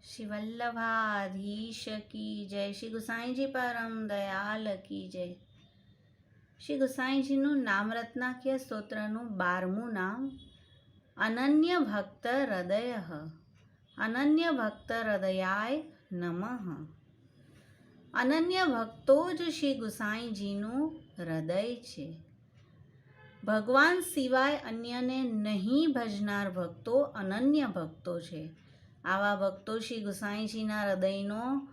श्री वल्लभाधीश की जय। श्री गुसाई जी परम दयाल की जय। श्री गुसाई जी नाम रत्नाख्य स्त्रोत्र 12मुं नाम अनन्य भक्त हृदय। अनन्य भक्त हृदयाय नमः। अनन्य भक्तो ज श्री गुसाई जीनु हृदय छे। भगवान सिवाय अन्यने नहीं भजनार भक्तो अनन्य भक्तो छे। आवा भक्तो श्री गुसाईजीना हृदयनो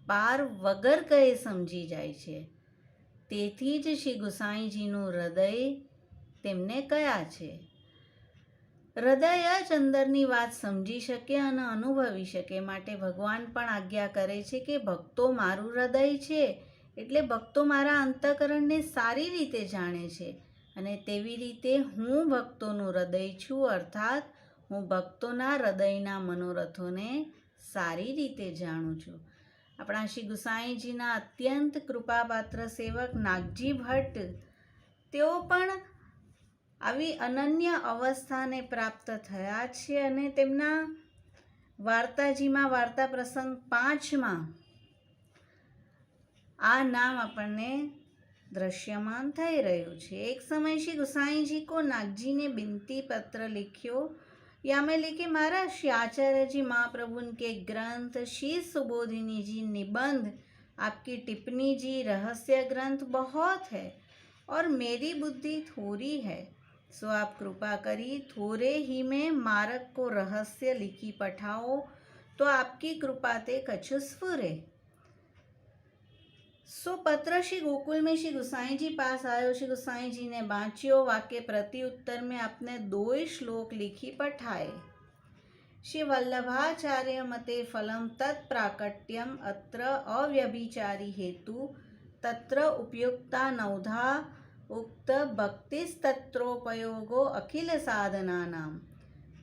पार वगर कहे समझी जाय छे। तेथी ज श्री गुसाईजीनु हृदय तेमने कया छे। हृदय ज अंदरनी वात समझी शके अने अनुभवी शके माटे भगवान पण आज्ञा करे छे के भक्तो मारू हृदय छे एटले भक्तो मारा अंतःकरणने सारी रीते जाणे छे अने तेवी रीते हूँ भक्तोनुं हृदय छुं अर्थात हूँ भक्तोना हृदयना मनोरथोने सारी रीते जाणुं छुं। अपना श्री गुसाईजीना अत्यंत कृपापात्र सेवक नागजी भट्ट तेओ पण आवी अनन्य अवस्थाने प्राप्त थया छे अने तेमना वार्ताजीमां वार्ता प्रसंग 5 मां आ नाम आपणे दृश्यमान थई रह्युं छे। एक समय श्री गुसाई जी को नागजी ने बिनती पत्र लिख्यो या में लिखे महाराज श्री आचार्य जी महाप्रभु के ग्रंथ श्री सुबोधिनी जी निबंध आपकी टिप्पणी जी रहस्य ग्रंथ बहुत है और मेरी बुद्धि थोड़ी है, सो आप कृपा करी थोड़े ही में मार्ग को रहस्य लिखी पठाओ तो आपकी कृपा ते कछु स्फुरे। सो पत्र श्री गोकुल में श्री गुसाई जी पास आयो। श्री गुसाई जी ने बाँच्यो। वाक्य प्रति उत्तर में आपने 2 श्लोक लिखी पठाए। श्री वल्लभाचार्य मते फलम तत्प्राकट्यम अत्र अव्यभिचारी हेतु तत्र उपयुक्ता नवधा उक्त भक्तिस्तत्रोपयोगो अखिल साधनानाम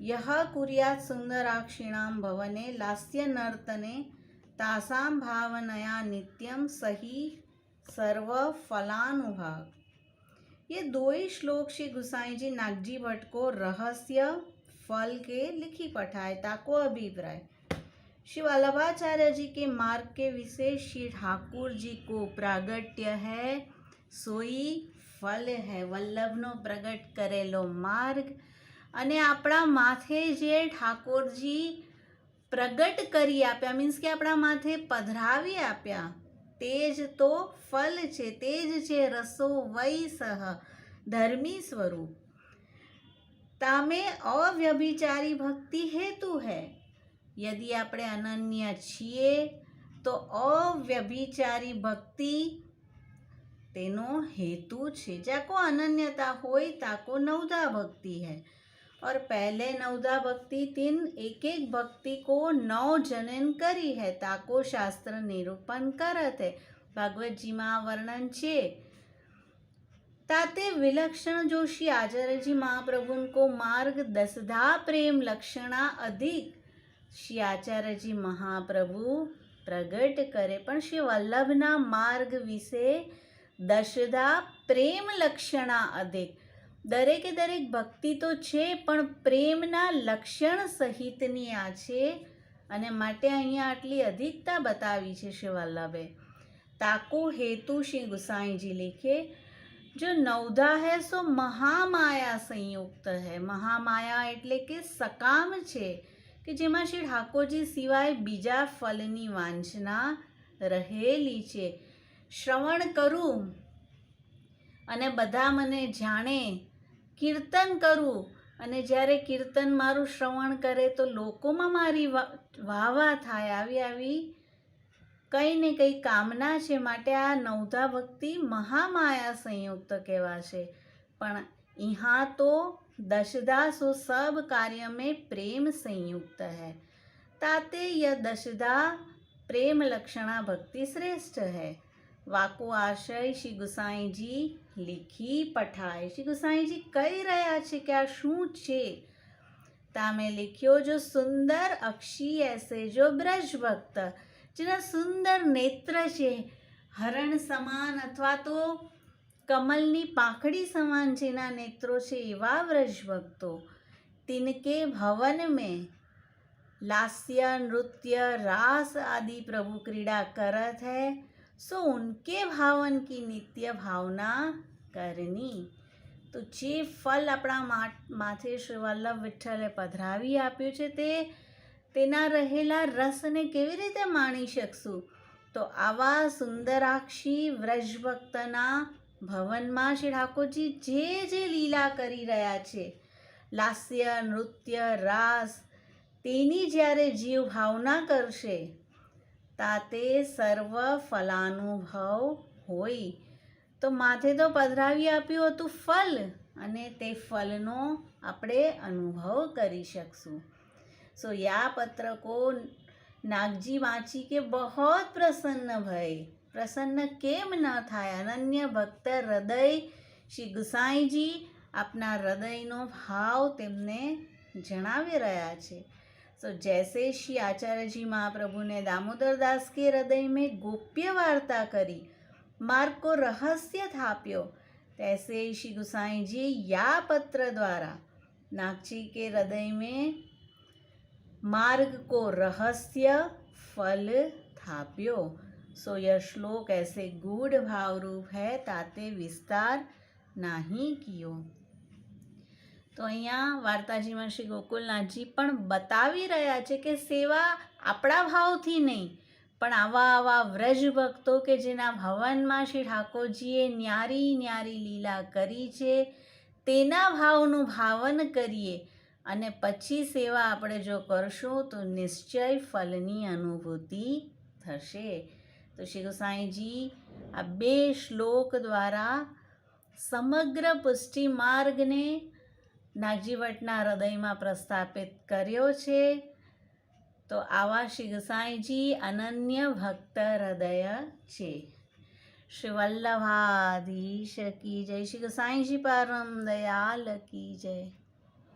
यह कुर्यात् सुंदराक्षिणां भवने लास्य नर्तने तासां भावनया नित्यं सही सर्व फलानुभाग। ये 2 ही श्लोक श्री गुसाई जी नागजी भट्ट को रहस्य फल के लिखी पठाए। ताको अभिप्राय श्री वल्लभाचार्य जी के मार्ग के विषय श्री ठाकुर जी को प्रागट्य है सोई फल है। वल्लभनो प्रगट करेलो मार्ग अने आपणा माथे जे ठाकुर जी प्रगट करी आप्या मीन्स के अपना माथे पधरावी आप्या तेज तो फल छे। तेज छे रसो वै सह धर्मी स्वरूप तामे अव्यभिचारी भक्ति हेतु है। यदि आपणे अनन्य छीए तो अव्यभिचारी भक्ति तेनो हेतु छे। जाको अनन्यता होय ताको नवधा भक्ति है और पहले नवधा भक्ति 3 एक भक्ति को 9 जनन करी है ताको शास्त्र निरूपण करत है। भागवत जी में वर्णन छे ताते विलक्षण जो श्री आचार्य जी महाप्रभु को मार्ग 10धा प्रेम लक्षणा अधिक श्री आचार्य जी महाप्रभु प्रगट करे पण श्री वल्लभना मार्ग विશે 10धा प्रेम लक्षणा अधिक। दरेके दरेक भक्ति तो छे पण प्रेमना लक्षण सहितनी आ छे अने माटे अहींया आटली अधिकता बतावी छे श्री वल्लभे। ताको हेतु श्री गुसाई जी लिखे जो नवधा है सो महामाया संयुक्त है। महामाया एटले के सकाम छे कि जेमां श्री ठाकोरजी सिवाय बीजा फलनी वांछना रहेली छे। श्रवण करूं अने बधा मने जाणे, कीर्तन करूं अने ज्यारे कीर्तन मारू श्रवण करे तो लोकोमां मारी वाहवा थाय आवी आवी कई ने कई कामना छे माटे आ नवधा भक्ति महामाया संयुक्त कहेवाशे। पण इहाँ तो 10धा सो सब कार्य में प्रेम संयुक्त है ताते यह 10धा प्रेम लक्षणा भक्ति श्रेष्ठ है। वाको आशय श्री गुसाई जी लिखी पठाए। श्री गुसाई जी कही रह्या छे कि आ शुं छे तामे लिख्यो जो सुंदर अक्षी ऐसे जो ब्रज भक्त जेना सुंदर नेत्र छे हरण समान अथवा तो कमलनी पाखड़ी समान जेना नेत्रो छे एवा व्रज भक्तो तिनके भवन में लास्य नृत्य रास आदि प्रभु क्रीड़ा करत है, सो उनके भावन की नित्य भावना करनी। તો જે ફલ આપણા માથે શ્રી વલ્લભ વિઠ્ઠલે પધરાવી આપ્યું છે તેના રહેલા રસને કેવી રીતે માણી શકશું? તો આવા સુંદરાક્ષી વ્રજભક્તના ભવનમાં શ્રી ઠાકોરજી જે લીલા કરી રહ્યા છે, લાસ્ય નૃત્ય રાસ, તેની જ્યારે જીવ ભાવના કરશે તાતે સર્વ ફલાનુભવ હોય। તો માથે તો પધરાવી આપ્યું હતું ફલ, અને તે ફલનો આપણે અનુભવ કરી શકશું। सो या पत्र को नागजी वाँची के बहुत प्रसन्न भय। प्रसन्न केम न थाय? अनन्य भक्त हृदय श्री गुसाईजी अपना हृदयનો ભાવ તેમને જણાવી રહ્યા છે। सो जैसे श्री आचार्य जी महाप्रभु ने दामोदर दास के हृदय में गोप्य वार्ता करी, मार्ग को रहस्य थाप्यो, तैसे श्री गुसाई जी या पत्र द्वारा नागजी के हृदय में मार्ग को रहस्य फल थाप्यो। सो यह श्लोक ऐसे गूढ़ भाव रूप है, ताते विस्तार नहीं कियो। तो અહીંયા વાર્તાજીમાં શ્રી ગોકુલનાથજી પણ બતાવી રહ્યા છે કે સેવા આપણા ભાવથી નહીં, પણ આવા વ્રજ ભક્તો કે જેના ભવનમાં શ્રી ઠાકોરજીએ ન્યારી ન્યારી લીલા કરી છે તેના ભાવનું ભાવન કરીએ અને પછી સેવા આપણે જો કરશું તો નિશ્ચય ફલની અનુભૂતિ થશે। તો શ્રી ગોસાઈજી આ 2 શ્લોક દ્વારા સમગ્ર પુષ્ટિ માર્ગને નાગજી ભટ્ટના હૃદયમાં પ્રસ્થાપિત કર્યો છે। તો આવા શ્રી ગોસાઈજી અનન્ય ભક્ત હૃદય છે। શ્રી વલ્લભાધીશ કી જય, શ્રી ગોસાઈજી પરમ દયાલ કી જય।